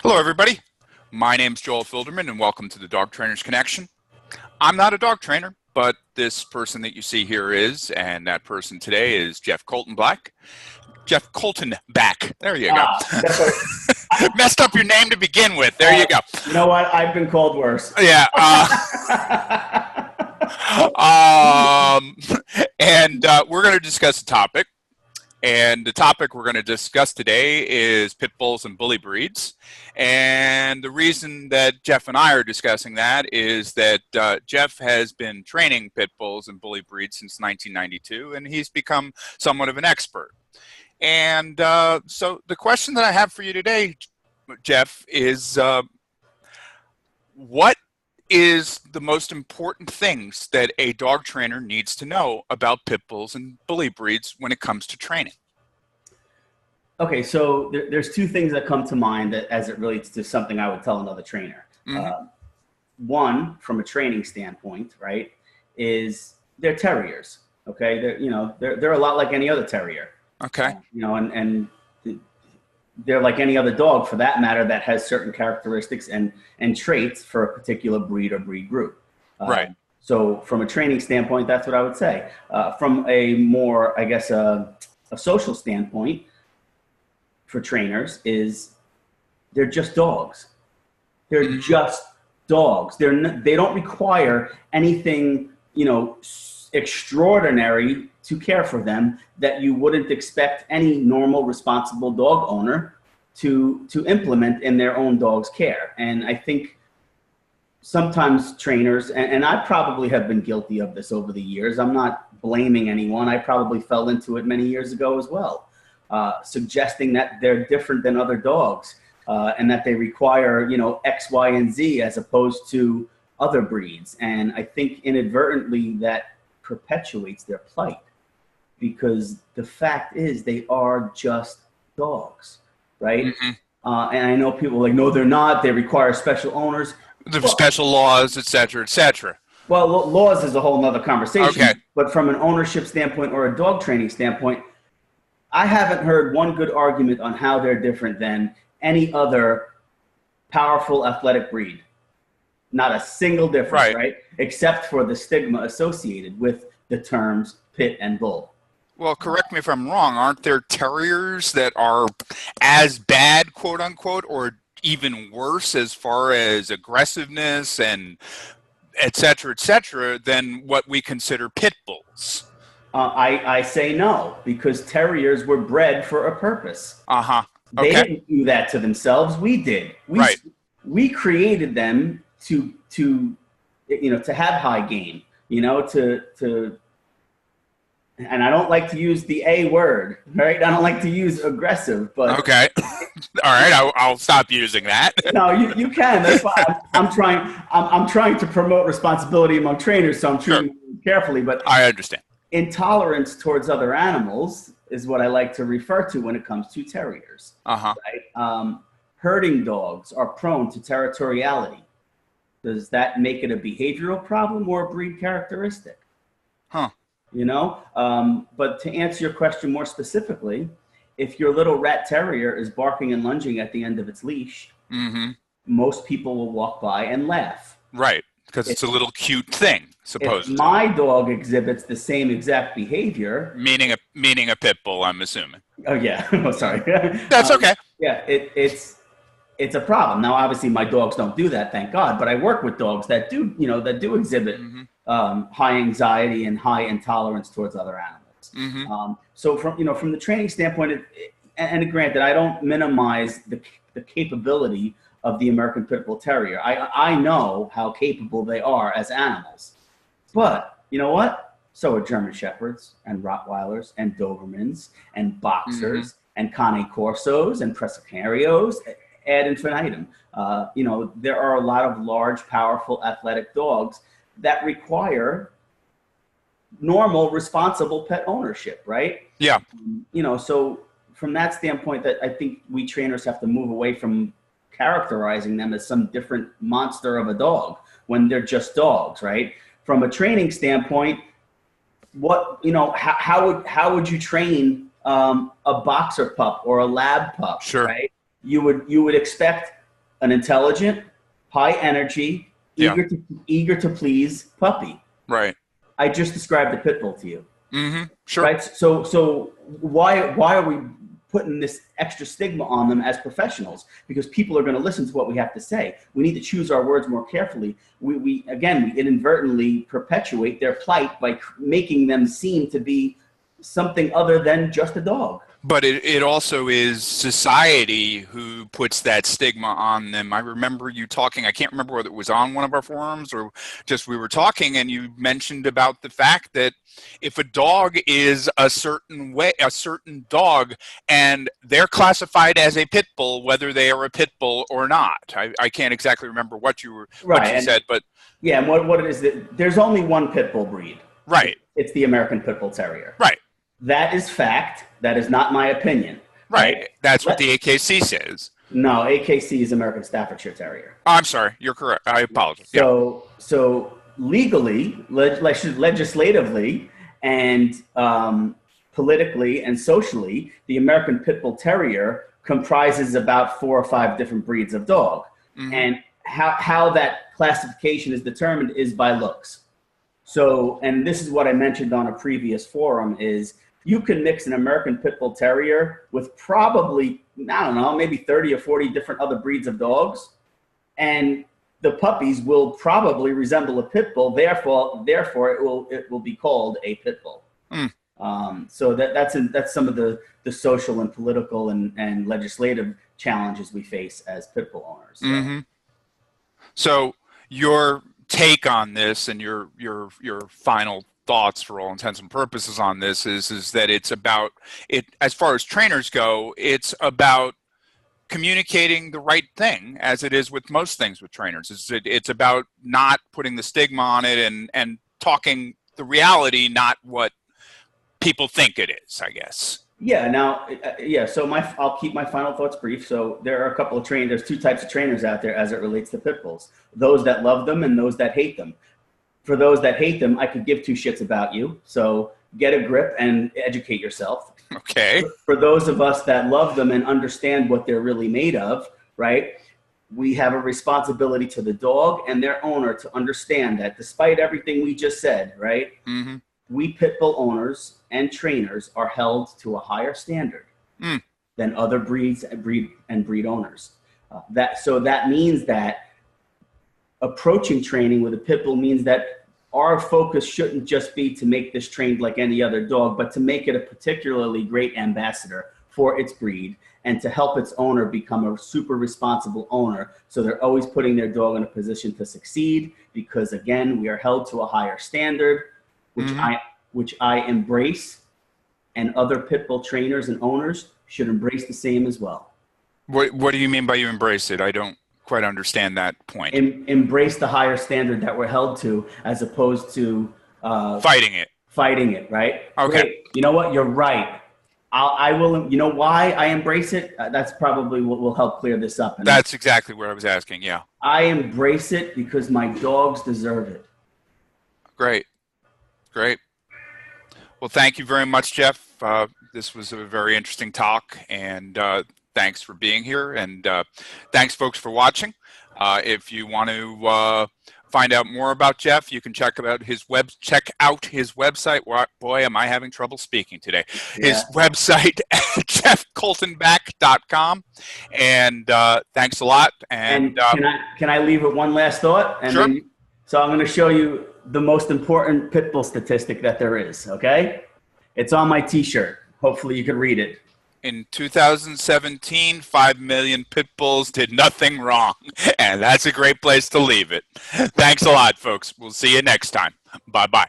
Hello, everybody. My name's Joel Filderman, and welcome to the Dog Trainers Connection. I'm not a dog trainer, but this person that you see here is, and that person today is Jeff Colton Black. Jeff Colton Back. There you go. Messed up your name to begin with. There you go. You know what? I've been called worse. Yeah. We're going to discuss a topic. And the topic we're going to discuss today is pit bulls and bully breeds. And the reason that Jeff and I are discussing that is that Jeff has been training pit bulls and bully breeds since 1992, and he's become somewhat of an expert. And so the question that I have for you today, Jeff, is what is the most important things that a dog trainer needs to know about pit bulls and bully breeds when it comes to training? Okay, so there's two things that come to mind that as it relates to something I would tell another trainer. Mm-hmm. One, from a training standpoint, right, is they're terriers. Okay, they're a lot like any other terrier. Okay. And they're like any other dog, for that matter, that has certain characteristics and traits for a particular breed or breed group. Right. So from a training standpoint, that's what I would say. From a more, I guess, a social standpoint for trainers is they're just dogs. They're just dogs. They don't require anything, extraordinary to care for them that you wouldn't expect any normal, responsible dog owner to implement in their own dog's care. And I think sometimes trainers, and I probably have been guilty of this over the years. I'm not blaming anyone. I probably fell into it many years ago as well, suggesting that they're different than other dogs and that they require, X, Y, and Z as opposed to other breeds. And I think inadvertently that perpetuates their plight, because the fact is they are just dogs, right? Mm-hmm. And I know people are like, no, they're not. They require special owners. The special laws, et cetera, et cetera. Well, laws is a whole nother conversation. Okay. But from an ownership standpoint or a dog training standpoint, I haven't heard one good argument on how they're different than any other powerful athletic breed. Not a single difference, right? Except for the stigma associated with the terms pit and bull. Well, correct me if I'm wrong. Aren't there terriers that are as bad, quote unquote, or even worse as far as aggressiveness and et cetera, than what we consider pit bulls? I say no, because terriers were bred for a purpose. Okay. They didn't do that to themselves. We did. We created them to have high game, and I don't like to use the A word, right? I don't like to use aggressive, but okay. All right, I'll stop using that. No, you can. That's why I'm trying to promote responsibility among trainers, so I'm treating them carefully. But I understand. Intolerance towards other animals is what I like to refer to when it comes to terriers. Right? Herding dogs are prone to territoriality. Does that make it a behavioral problem or a breed characteristic? Huh. But to answer your question more specifically, if your little rat terrier is barking and lunging at the end of its leash, most people will walk by and laugh. Right, because it's a little cute thing, supposedly. If my dog exhibits the same exact behavior... Meaning a pit bull, I'm assuming. Oh, yeah. Oh, sorry. That's okay. Yeah, it's a problem. Now, obviously, my dogs don't do that, thank God. But I work with dogs that do exhibit high anxiety and high intolerance towards other animals. So from the training standpoint, and granted, I don't minimize the capability of the American Pit Bull Terrier. I know how capable they are as animals. But you know what? So are German Shepherds and Rottweilers and Dobermans and Boxers and Cane Corsos and Presicanarios ad infinitum. There are a lot of large, powerful, athletic dogs that require normal, responsible pet ownership, right? Yeah. So from that standpoint, that I think we trainers have to move away from characterizing them as some different monster of a dog when they're just dogs, right? From a training standpoint, how would you train a boxer pup or a lab pup? Sure. Right? You would expect an intelligent, high energy, eager to please puppy. Right. I just described the pit bull to you. Mm-hmm. Sure. Right. So why are we putting this extra stigma on them as professionals? Because people are going to listen to what we have to say. We need to choose our words more carefully. We inadvertently perpetuate their plight by making them seem to be something other than just a dog. But it also is society who puts that stigma on them. I remember you talking, I can't remember whether it was on one of our forums or just we were talking, and you mentioned about the fact that if a dog is a certain dog, and they're classified as a pit bull, whether they are a pit bull or not. I can't exactly remember what you said, but yeah, and what it is that there's only one pit bull breed. Right. It's the American Pit Bull Terrier. Right. That is fact. That is not my opinion. Right. That's what the AKC says. No, AKC is American Staffordshire Terrier. Oh, I'm sorry. You're correct. I apologize. So legally, legislatively, and politically and socially, the American Pit Bull Terrier comprises about 4 or 5 different breeds of dog. Mm-hmm. And how that classification is determined is by looks. So, and this is what I mentioned on a previous forum, is you can mix an American Pit Bull Terrier with probably, I don't know, maybe 30 or 40 different other breeds of dogs, and the puppies will probably resemble a pit bull. Therefore, it will be called a pit bull. Mm. So that's some of the social and political and legislative challenges we face as pit bull owners. So. Mm-hmm. So your take on this and your final thoughts, for all intents and purposes, on this is that it's about it, as far as trainers go, it's about communicating the right thing, as it is with most things with trainers. It's about not putting the stigma on it and talking the reality, not what people think it is, I guess. Yeah. Now, So I'll keep my final thoughts brief. So there are a couple of there's 2 types of trainers out there as it relates to pit bulls: those that love them and those that hate them. For those that hate them, I could give 2 shits about you. So get a grip and educate yourself. Okay. For those of us that love them and understand what they're really made of, right? We have a responsibility to the dog and their owner to understand that despite everything we just said, right? Mm-hmm. We pit bull owners and trainers are held to a higher standard than other breed owners. That means that approaching training with a pit bull means that our focus shouldn't just be to make this trained like any other dog, but to make it a particularly great ambassador for its breed and to help its owner become a super responsible owner. So they're always putting their dog in a position to succeed because, again, we are held to a higher standard, which I embrace, and other pit bull trainers and owners should embrace the same as well. What do you mean by you embrace it? I don't quite understand that point. Embrace the higher standard that we're held to, as opposed to fighting it, right? Okay. Great. You know what? You're right. I will. You know why I embrace it? That's probably what will help clear this up. And that's exactly what I was asking. Yeah. I embrace it because my dogs deserve it. Great. Well, thank you very much, Jeff. This was a very interesting talk, and thanks for being here, and thanks, folks, for watching. If you want to find out more about Jeff, you can check out his website. Boy, am I having trouble speaking today. Yeah. His website at jeffcoltonback.com. And thanks a lot. And can I leave with one last thought? And sure. So I'm going to show you the most important pit bull statistic that there is. Okay, it's on my T-shirt. Hopefully, you can read it. In 2017, 5 million pit bulls did nothing wrong. And that's a great place to leave it. Thanks a lot, folks. We'll see you next time. Bye-bye.